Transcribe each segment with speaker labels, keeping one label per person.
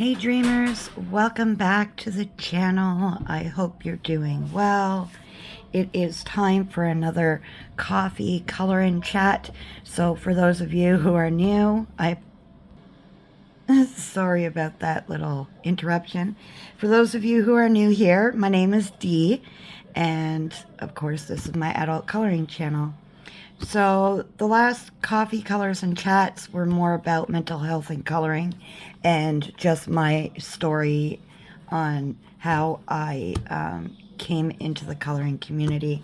Speaker 1: Hey dreamers, welcome back to the channel. I hope you're doing well. It is time for another coffee color and chat. So for those of you who are new, sorry about that little interruption. For those of you who are new here, my name is Dee, and of course this is my adult coloring channel. So the last coffee colors and chats were more about mental health and coloring and just my story on how I came into the coloring community.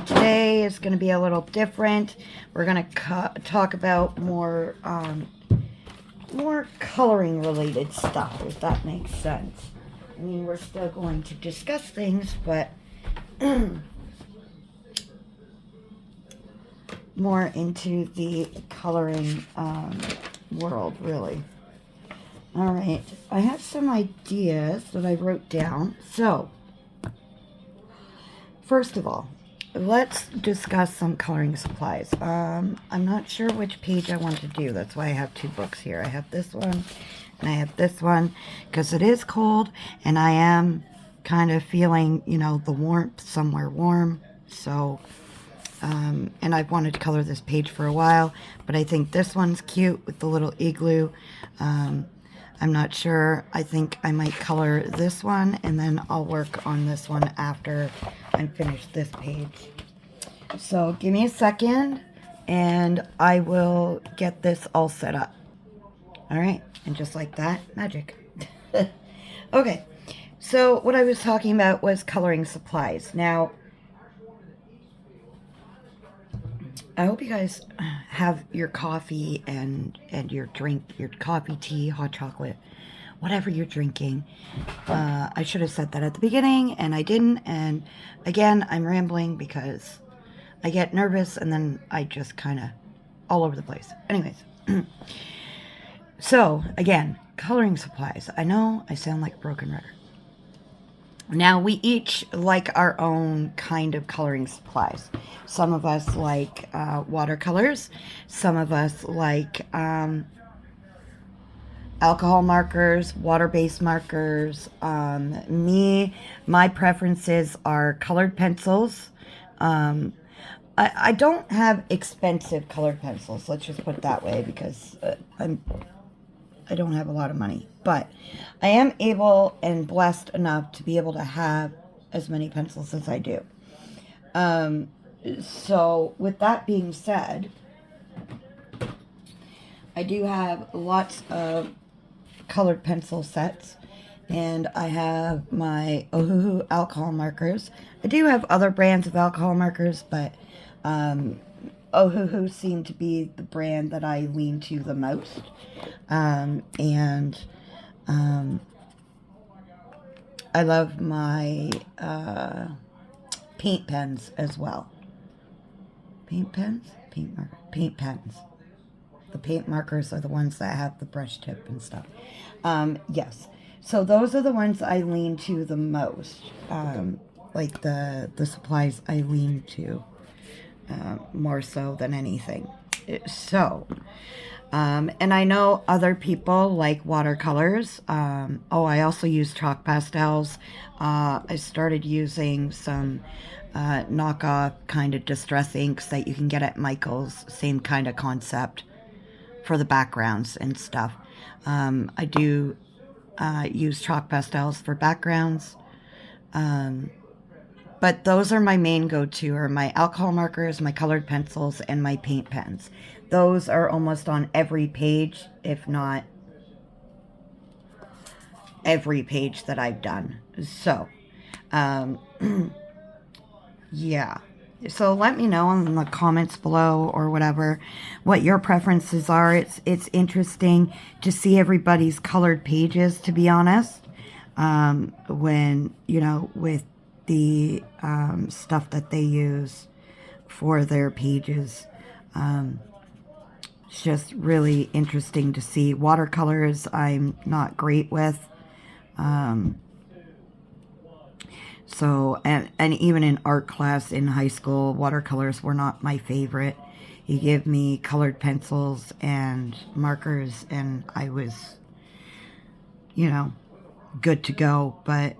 Speaker 1: Today is going to be a little different. We're going to talk about more coloring related stuff, if that makes sense. I mean, we're still going to discuss things, but more into the coloring world, really. All right, I have some ideas that I wrote down. So, first of all, let's discuss some coloring supplies. I'm not sure which page I want to do. That's why I have two books here. I have this one and I have this one because it is cold and I am kind of feeling, you know, the warmth, somewhere warm. So, and I've wanted to color this page for a while, but I think this one's cute with the little igloo. I'm not sure. I think I might color this one and then I'll work on this one after I'm finished this page. So give me a second and I will get this all set up. All right, and just like that, magic. Okay, so what I was talking about was coloring supplies. Now, I hope you guys have your coffee and your drink, your coffee, tea, hot chocolate, whatever you're drinking. I should have said that at the beginning, and I didn't. And again, I'm rambling because I get nervous, and then I just kind of all over the place. Anyways, so again, coloring supplies. I know I sound like a broken record. Now, we each like our own kind of coloring supplies. Some of us like watercolors. Some of us like alcohol markers, water-based markers. My preferences are colored pencils. I don't have expensive colored pencils. Let's just put it that way because I don't have a lot of money, but I am able and blessed enough to be able to have as many pencils as I do. So with that being said, I do have lots of colored pencil sets, and I have my Ohuhu alcohol markers. I do have other brands of alcohol markers, but Ohuhu seemed to be the brand that I lean to the most. I love my paint pens as well. Paint pens? Paint pens. The paint markers are the ones that have the brush tip and stuff. Yes. So those are the ones I lean to the most. Like the supplies I lean to more so than anything. So, and I know other people like watercolors. I also use chalk pastels. I started using some knockoff kind of distress inks that you can get at Michael's. Same kind of concept for the backgrounds and stuff. I do use chalk pastels for backgrounds. But those are my main go-to, are my alcohol markers, my colored pencils, and my paint pens. Those are almost on every page, if not every page that I've done. So, yeah. So let me know in the comments below or whatever what your preferences are. It's interesting to see everybody's colored pages, to be honest. When, you know, with the stuff that they use for their pages. It's just really interesting to see. Watercolors I'm not great with. So, and even in art class in high school, watercolors were not my favorite. You give me colored pencils and markers and I was you know, good to go. But,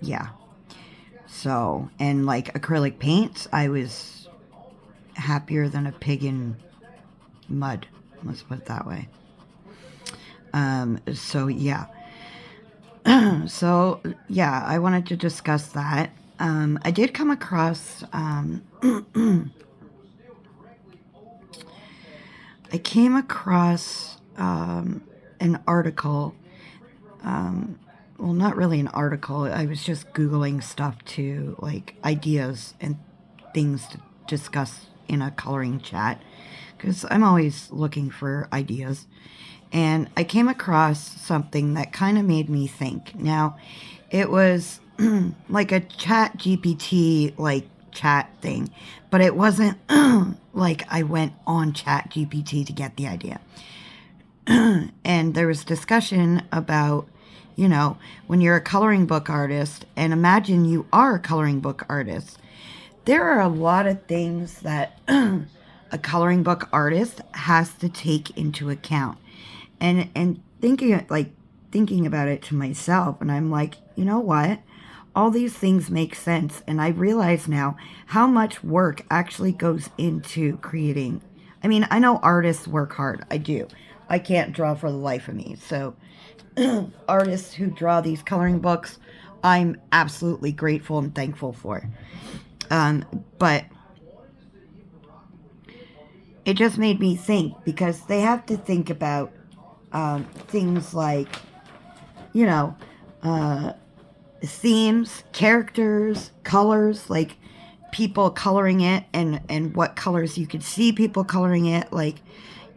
Speaker 1: yeah. So, and like acrylic paints, I was happier than a pig in mud. Let's put it that way. So yeah. So yeah, I wanted to discuss that. I did come across, I came across an article. Well, not really an article. I was just Googling stuff to, like, ideas and things to discuss in a coloring chat, because I'm always looking for ideas. And I came across something that kind of made me think. Now, it was like a chat GPT, like, chat thing, but it wasn't like I went on chat GPT to get the idea. And there was discussion about, you know, when you're a coloring book artist, and imagine you are a coloring book artist, there are a lot of things that a coloring book artist has to take into account. And thinking about it to myself, and I'm like, you know what? All these things make sense, and I realize now how much work actually goes into creating. I mean, I know artists work hard. I do. I can't draw for the life of me. So, artists who draw these coloring books, I'm absolutely grateful and thankful for. But it just made me think, because they have to think about things like, you know, themes, characters, colors, like people coloring it, and what colors you could see people coloring it, like,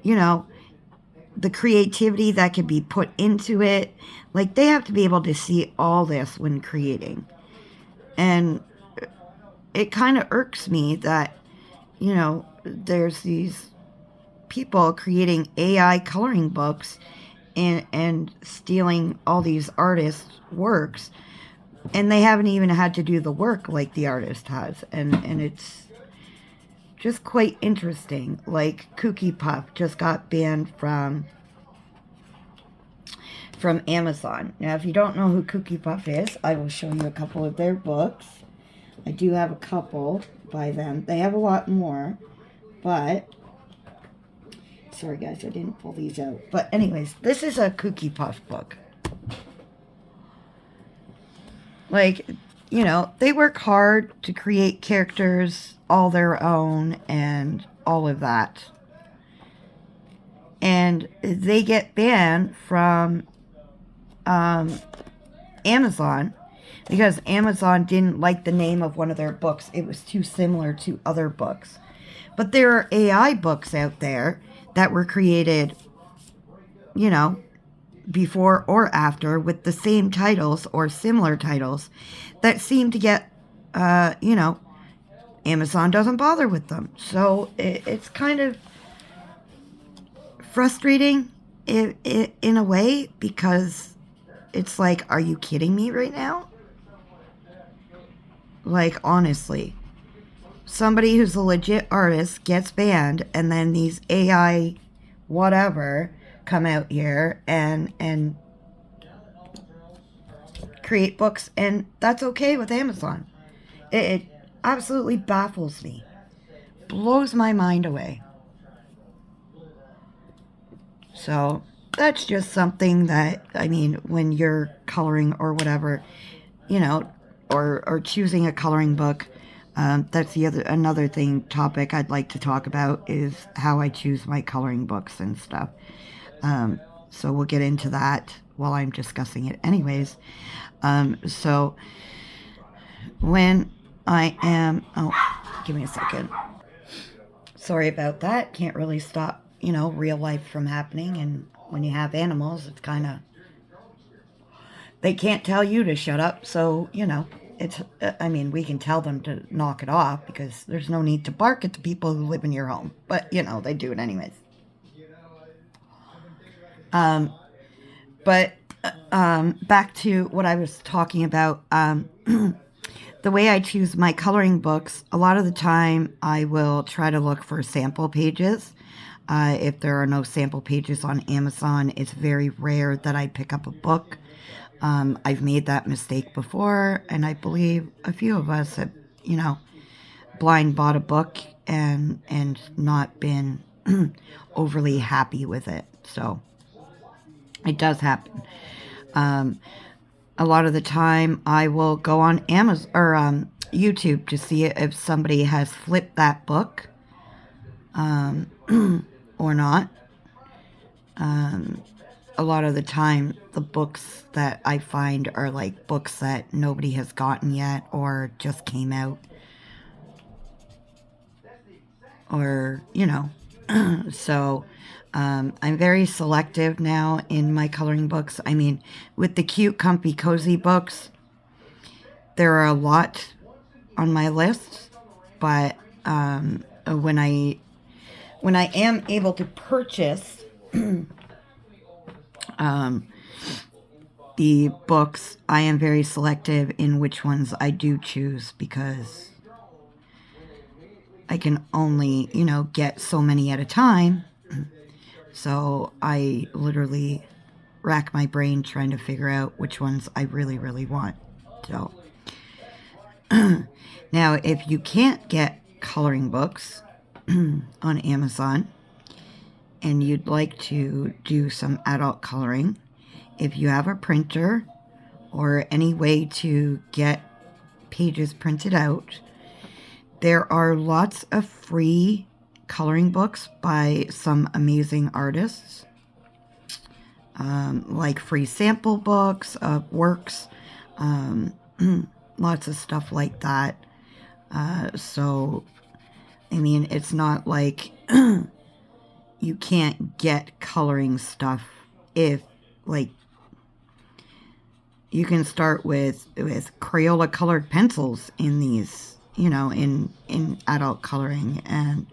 Speaker 1: you know, the creativity that could be put into it. Like, they have to be able to see all this when creating. And it kind of irks me that, you know, there's these people creating AI coloring books and stealing all these artists' works, and they haven't even had to do the work like the artist has. And it's just quite interesting. Like, Cookie Puff just got banned from Amazon. Now, if you don't know who Cookie Puff is, I will show you a couple of their books. I do have a couple by them. They have a lot more, but sorry guys, I didn't pull these out. But anyways, this is a Cookie Puff book. Like, you know, they work hard to create characters all their own and all of that. And they get banned from Amazon because Amazon didn't like the name of one of their books. It was too similar to other books. But there are AI books out there that were created, you know, before or after, with the same titles or similar titles that seem to get, you know, Amazon doesn't bother with them. So it's kind of frustrating in a way, because it's like, are you kidding me right now? Like, honestly, somebody who's a legit artist gets banned, and then these AI whatever come out here and create books, and that's okay with Amazon. It absolutely baffles me. Blows my mind away. So that's just something that, I mean, when you're coloring or whatever, you know, or choosing a coloring book, that's another topic I'd like to talk about, is how I choose my coloring books and stuff. So we'll get into that while I'm discussing it anyways. So when I am, oh, give me a second. Sorry about that. Can't really stop, you know, real life from happening. And when you have animals, it's kind of, they can't tell you to shut up. So, you know, it's, I mean, we can tell them to knock it off, because there's no need to bark at the people who live in your home. But, you know, they do it anyways. But back to what I was talking about. The way I choose my coloring books, a lot of the time I will try to look for sample pages. If there are no sample pages on Amazon, it's very rare that I pick up a book. I've made that mistake before, and I believe a few of us have, blind bought a book and not been overly happy with it. So it does happen. A lot of the time, I will go on Amazon or YouTube to see if somebody has flipped that book or not. A lot of the time, the books that I find are like books that nobody has gotten yet or just came out. Or, so I'm very selective now in my coloring books. I mean, with the cute, comfy, cozy books, there are a lot on my list, but when I am able to purchase the books, I am very selective in which ones I do choose, because I can only, get so many at a time. So I literally rack my brain trying to figure out which ones I really, really want. So now, if you can't get coloring books on Amazon and you'd like to do some adult coloring, if you have a printer or any way to get pages printed out, there are lots of free coloring books by some amazing artists, like free sample books of works, lots of stuff like that. So, I mean, it's not like you can't get coloring stuff. If, like, you can start with Crayola colored pencils in these, in adult coloring, and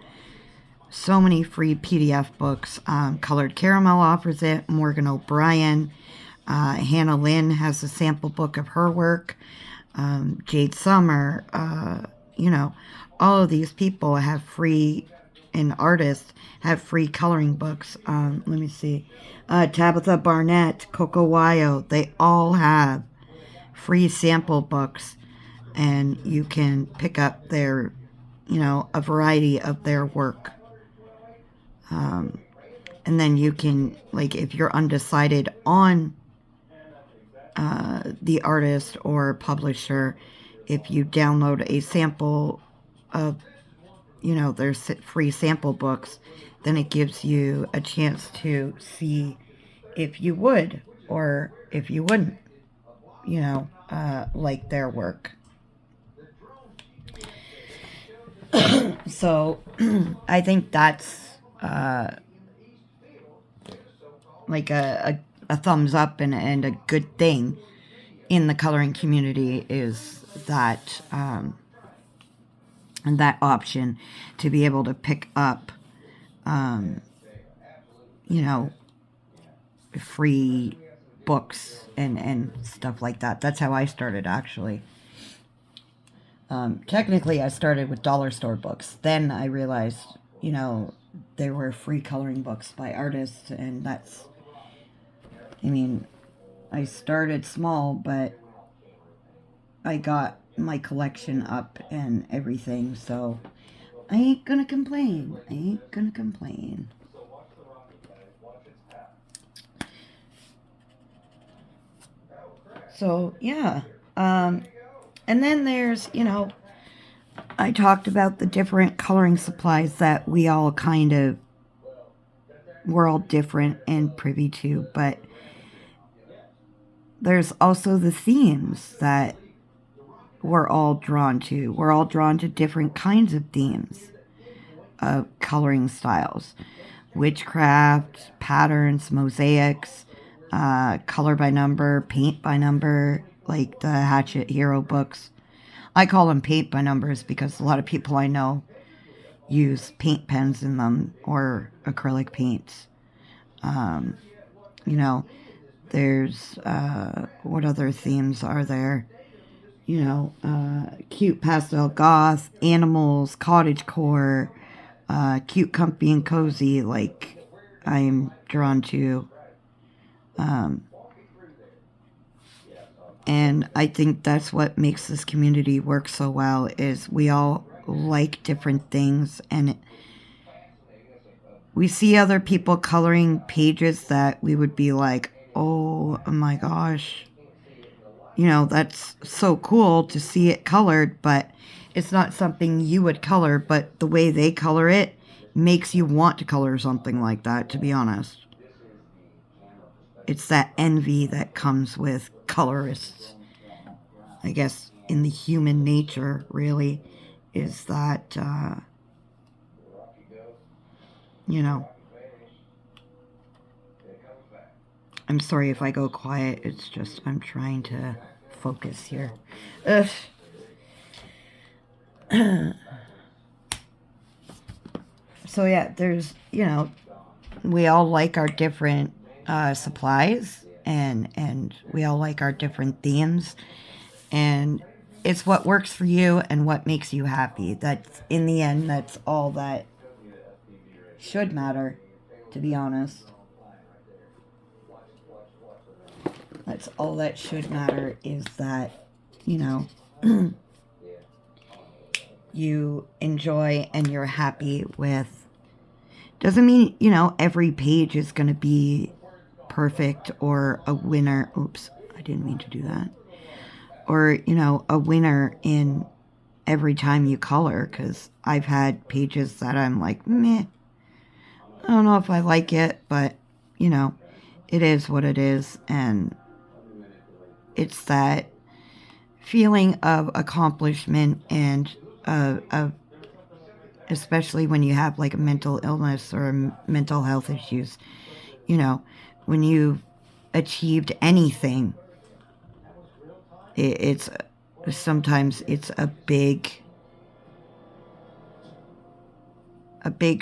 Speaker 1: so many free PDF books. Colored Caramel offers it. Morgan O'Brien. Hannah Lynn has a sample book of her work. Jade Summer. All of these people have free, and artists have free coloring books. Let me see. Tabitha Barnett, Coco Wyo, they all have free sample books, and you can pick up their, a variety of their work. And then you can, like, if you're undecided on the artist or publisher, if you download a sample of, their free sample books, then it gives you a chance to see if you would or if you wouldn't, like their work. So I think that's like a thumbs up and a good thing in the coloring community, is that and that option to be able to pick up free books and stuff like that. That's how I started, actually. Technically, I started with dollar store books. Then I realized, there were free coloring books by artists, and that's, I started small, but I got my collection up and everything, so I ain't gonna complain. So, yeah. And then there's, I talked about the different coloring supplies that we all kind of, we're all different and privy to, but there's also the themes that we're all drawn to. We're all drawn to different kinds of themes of coloring styles. Witchcraft, patterns, mosaics, color by number, paint by number, like the Hatchet Hero books. I call them paint by numbers because a lot of people I know use paint pens in them or acrylic paints. There's, what other themes are there? Cute pastel goth, animals, cottagecore, cute, comfy, and cozy like I'm drawn to. And I think that's what makes this community work so well, is we all like different things, and we see other people coloring pages that we would be like, oh my gosh, you know, that's so cool to see it colored, but it's not something you would color, but the way they color it makes you want to color something like that, to be honest. It's that envy that comes with colorists. I guess in the human nature, really, is that, you know, I'm sorry if I go quiet. It's just I'm trying to focus here. Ugh. So yeah, there's, you know, we all like our different supplies, and we all like our different themes, and it's what works for you and what makes you happy. That's, in the end, that's all that should matter, to be honest. That's all that should matter, is that, you know, you enjoy and you're happy with. Doesn't mean, you know, every page is going to be perfect or a winner. Oops, I didn't mean to do that. Or, you know, a winner in every time you color, because I've had pages that I'm like, meh, I don't know if I like it, but, you know, it is what it is, and it's that feeling of accomplishment and especially when you have like a mental illness or mental health issues, you know, when you've achieved anything, it's sometimes it's a big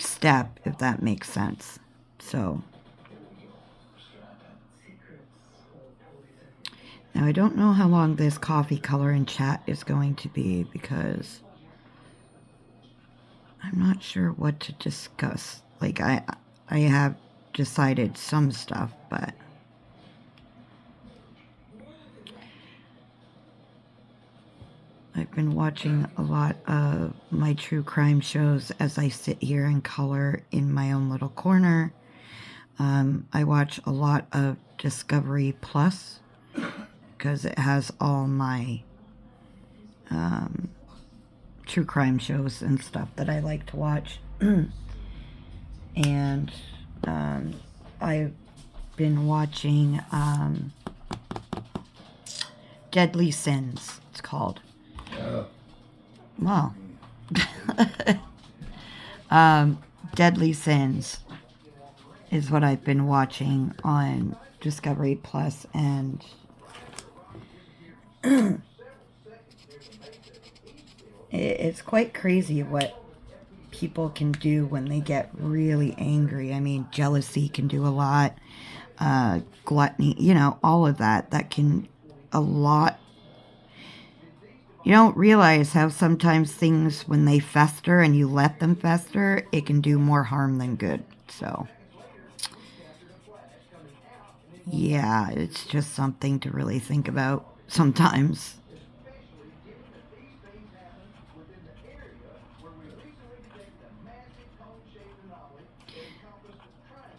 Speaker 1: step, if that makes sense. So now I don't know how long this coffee color and chat is going to be, because I'm not sure what to discuss. Like, I have decided some stuff, but I've been watching a lot of my true crime shows as I sit here and color in my own little corner. I watch a lot of Discovery Plus, because it has all my true crime shows and stuff that I like to watch. And I've been watching Deadly Sins, it's called. Well, Deadly Sins is what I've been watching on Discovery Plus, and it's quite crazy what people can do when they get really angry. I mean, jealousy can do a lot, gluttony, you know, all of that can a lot. You don't realize how sometimes things, when they fester and you let them fester, it can do more harm than good. So yeah, it's just something to really think about sometimes.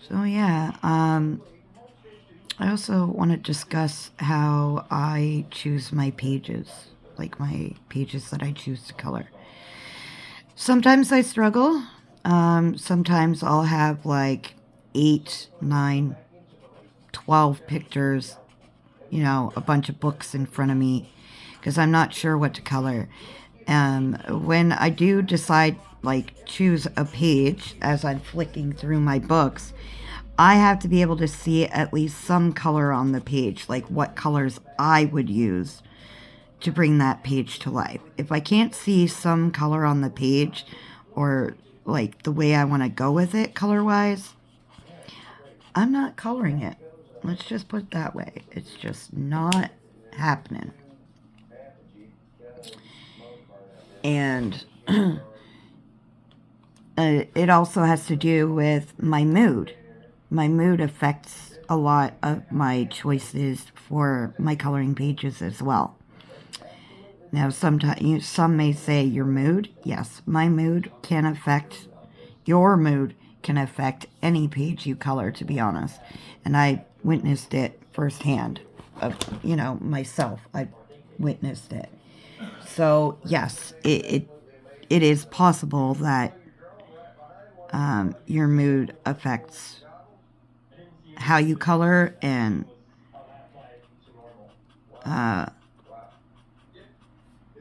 Speaker 1: So yeah, I also want to discuss how I choose my pages, like my pages that I choose to color. Sometimes I struggle. Sometimes I'll have like 8, 9, 12 pictures, you know, a bunch of books in front of me, because I'm not sure what to color. When I do decide, like, choose a page as I'm flicking through my books, I have to be able to see at least some color on the page, like what colors I would use to bring that page to life. If I can't see some color on the page, or like the way I want to go with it color-wise, I'm not coloring it. Let's just put it that way. It's just not happening. And it also has to do with my mood. My mood affects a lot of my choices for my coloring pages as well. Now, sometimes some may say your mood. Yes, my mood can affect your mood, can affect any page you color, to be honest. And I witnessed it firsthand, myself. I witnessed it. So yes, it is possible that your mood affects how you color and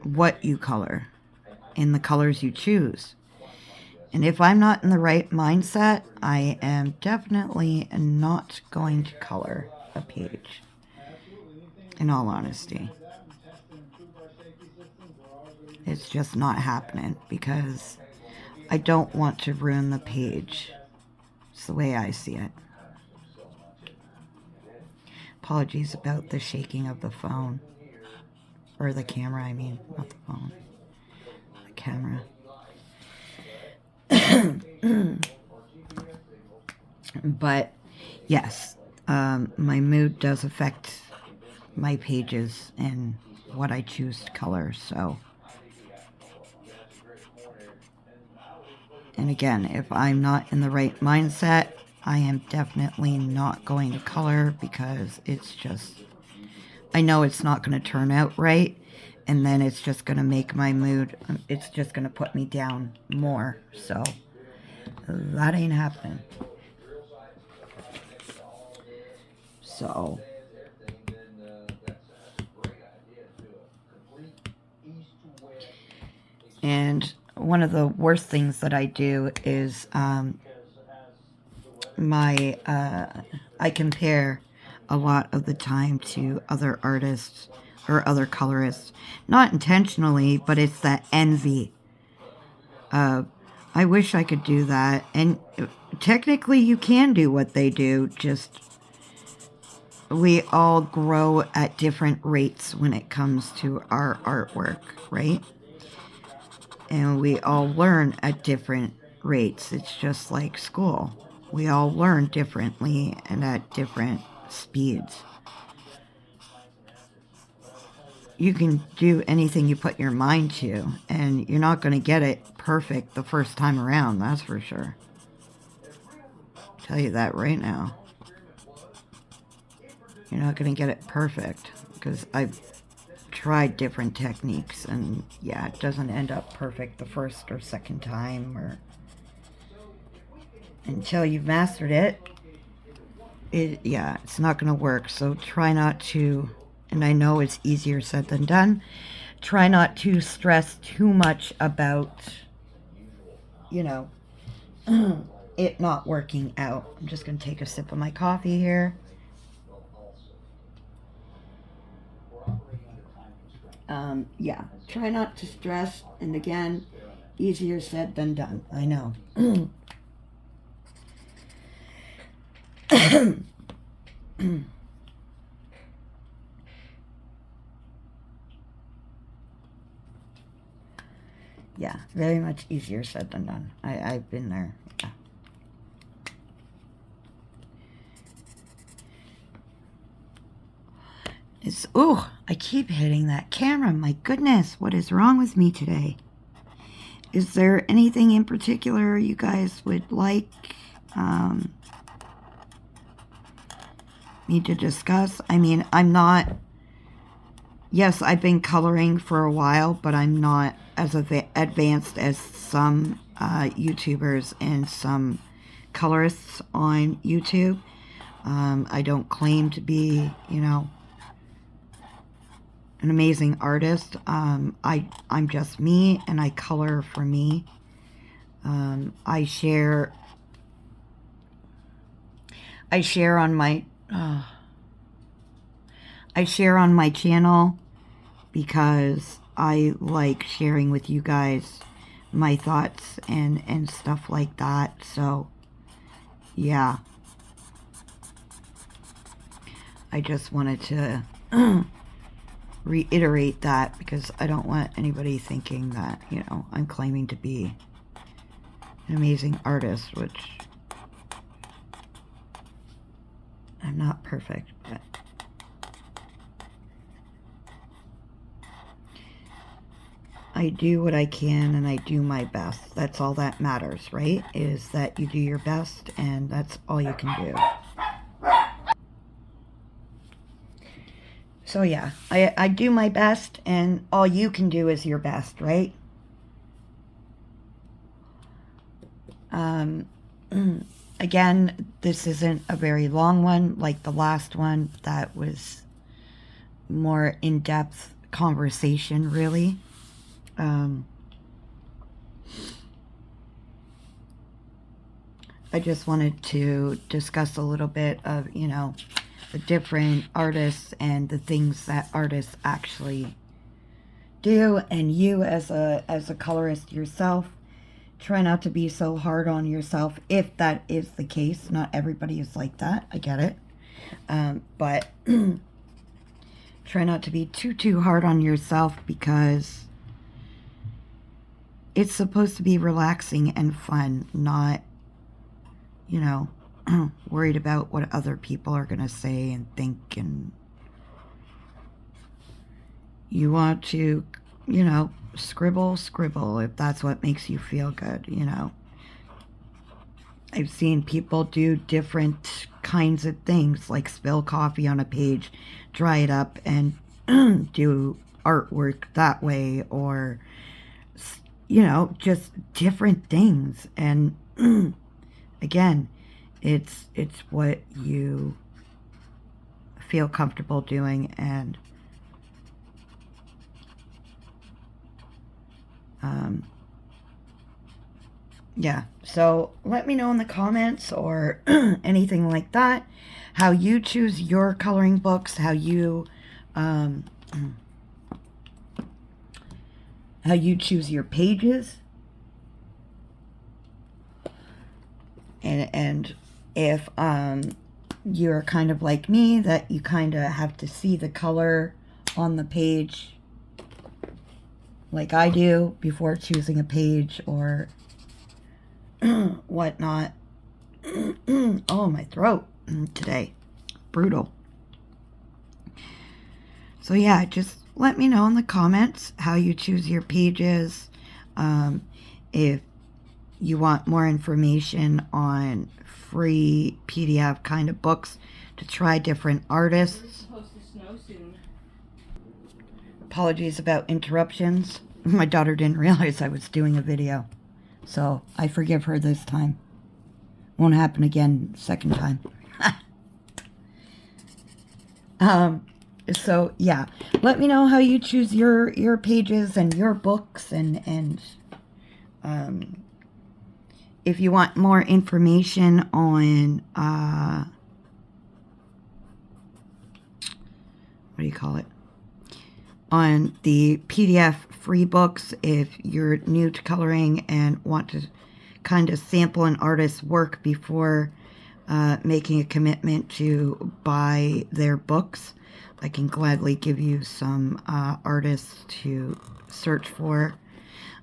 Speaker 1: what you color and the colors you choose. And if I'm not in the right mindset, I am definitely not going to color a page, in all honesty. It's just not happening because I don't want to ruin the page. It's the way I see it. Apologies about the shaking of the phone. Or the camera, I mean. Not the phone. The camera. But, yes. My mood does affect my pages and what I choose to color, so. And again, if I'm not in the right mindset, I am definitely not going to color because it's just, I know it's not going to turn out right, and then it's just going to make my mood, it's just going to put me down more, so that ain't happening. So, and one of the worst things that I do is I compare a lot of the time to other artists or other colorists. Not intentionally, but it's that envy. I wish I could do that. And technically you can do what they do, just we all grow at different rates when it comes to our artwork, right? And we all learn at different rates. It's just like school. We all learn differently and at different speeds. You can do anything you put your mind to, and you're not going to get it perfect the first time around, that's for sure. I'll tell you that right now. You're not going to get it perfect, because I've tried different techniques, and yeah, it doesn't end up perfect the first or second time, or until you've mastered it. It's not going to work, so try not to, and I know it's easier said than done, try not to stress too much about, it not working out. I'm just going to take a sip of my coffee here. Try not to stress, and again, easier said than done, I know. Yeah, very much easier said than done. I've been there. Yeah. I keep hitting that camera. My goodness, what is wrong with me today? Is there anything in particular you guys would like me to discuss? I mean, yes, I've been coloring for a while, but I'm not as advanced as some YouTubers and some colorists on YouTube. I don't claim to be, an amazing artist. I'm just me, and I color for me. I share on my channel because I like sharing with you guys my thoughts and stuff like that. So yeah, I just wanted to reiterate that because I don't want anybody thinking that, I'm claiming to be an amazing artist, which I'm not perfect, but I do what I can and I do my best. That's all that matters, right? Is that you do your best and that's all you can do. So yeah, I do my best and all you can do is your best, right? Again, this isn't a very long one like the last one. That was more in-depth conversation, really. I just wanted to discuss a little bit of, you know, the different artists and the things that artists actually do, and you as a colorist yourself, try not to be so hard on yourself if that is the case. Not everybody is like that, I get it, but try not to be too hard on yourself, because it's supposed to be relaxing and fun, not, you know, worried about what other people are going to say and think. And you want to, you know, scribble if that's what makes you feel good, you know. I've seen people do different kinds of things, like spill coffee on a page, dry it up, and do artwork that way, or, you know, just different things. And again, it's what you feel comfortable doing. And yeah, so let me know in the comments or anything like that how you choose your coloring books, how you choose your pages, and if you're kind of like me, that you kind of have to see the color on the page like I do before choosing a page or whatnot. Oh, my throat today, brutal. So yeah, just let me know in the comments how you choose your pages. If you want more information on free PDF kind of books to try different artists.
Speaker 2: It's supposed to snow soon.
Speaker 1: Apologies about interruptions. My daughter didn't realize I was doing a video, so I forgive her this time. Won't happen again second time. So yeah, let me know how you choose your pages and your books, and if you want more information on what do you call it, on the PDF free books, if you're new to coloring and want to kind of sample an artist's work before making a commitment to buy their books, I can gladly give you some artists to search for.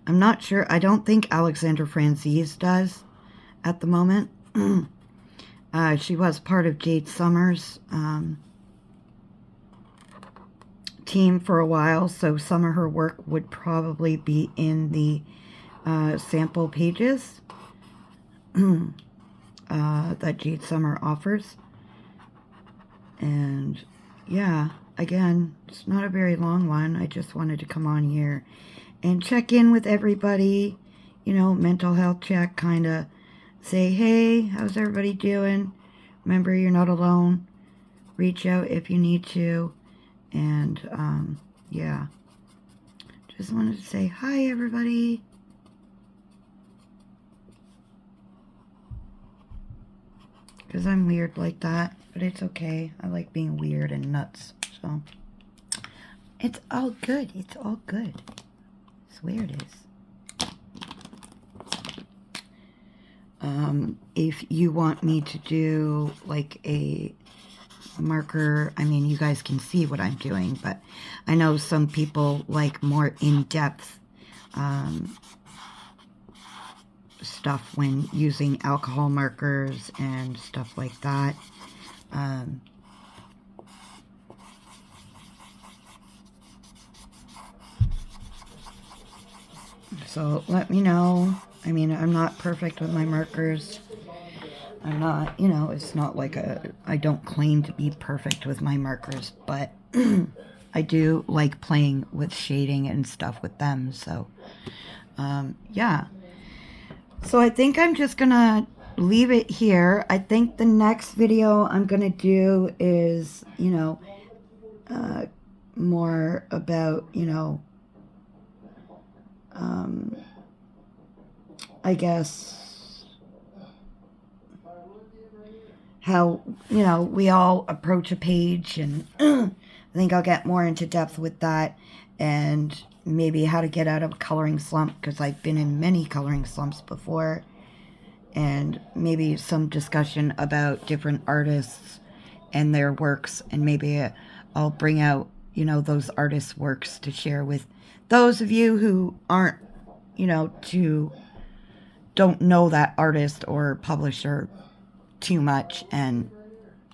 Speaker 1: I'm not sure. I don't think Alexandra Franzese does at the moment. She was part of Jade Summer's team for a while, so some of her work would probably be in the sample pages that Jade Summer offers. And yeah, again, it's not a very long one. I just wanted to come on here and check in with everybody, you know, mental health check, kind of say, hey, how's everybody doing? Remember, you're not alone. Reach out if you need to. And yeah, just wanted to say hi, everybody. Because I'm weird like that, but it's okay. I like being weird and nuts, so it's all good. It's all good. I swear it is. If you want me to do like a marker, I mean, you guys can see what I'm doing, but I know some people like more in-depth stuff when using alcohol markers and stuff like that. So let me know. I mean, I'm not perfect with my markers. I'm not, you know, it's not like I don't claim to be perfect with my markers, but I do like playing with shading and stuff with them. So, yeah. So I think I'm just gonna leave it here. I think the next video I'm gonna do is, you know, more about, you know, I guess how, you know, we all approach a page, and I think I'll get more into depth with that, and maybe how to get out of a coloring slump, because I've been in many coloring slumps before, and maybe some discussion about different artists and their works, and maybe I'll bring out, you know, those artists' works to share with those of you who aren't, you know, don't know that artist or publisher too much and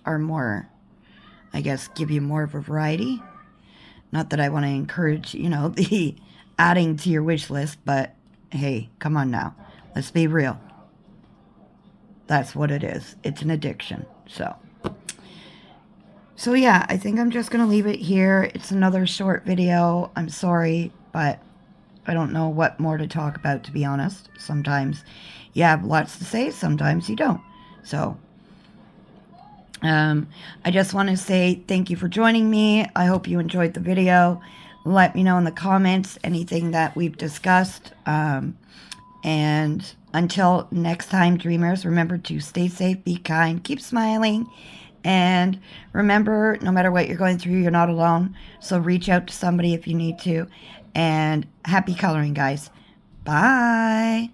Speaker 1: are more, I guess, give you more of a variety. Not that I want to encourage, you know, the adding to your wish list, but hey, come on now. Let's be real. That's what it is. It's an addiction. So yeah, I think I'm just going to leave it here. It's another short video. I'm sorry, but I don't know what more to talk about, to be honest. Sometimes you have lots to say, sometimes you don't. So, I just want to say thank you for joining me. I hope you enjoyed the video. Let me know in the comments anything that we've discussed. And until next time, dreamers, remember to stay safe, be kind, keep smiling. And remember, no matter what you're going through, you're not alone. So reach out to somebody if you need to. And happy coloring, guys. Bye.